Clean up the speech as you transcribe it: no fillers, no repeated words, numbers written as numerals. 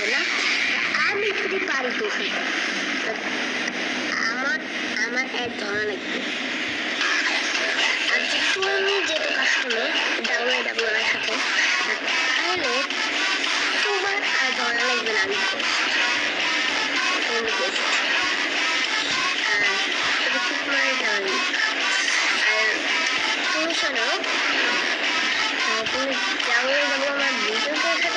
আছে না, আমি যদি পারি তো আমার আমার এক ধরা লাগবে। আর তুমি যেহেতু কাস্টমার ডাব্লিউডাব্লিউর সাথে, তাহলে তোমার আর ধরা লাগবে না। আমি ঠিক মারা যাওয়ানি। আর তুমি শোনো, তুমি ডাব্লিউডাব্লিউ আমার দুজনকে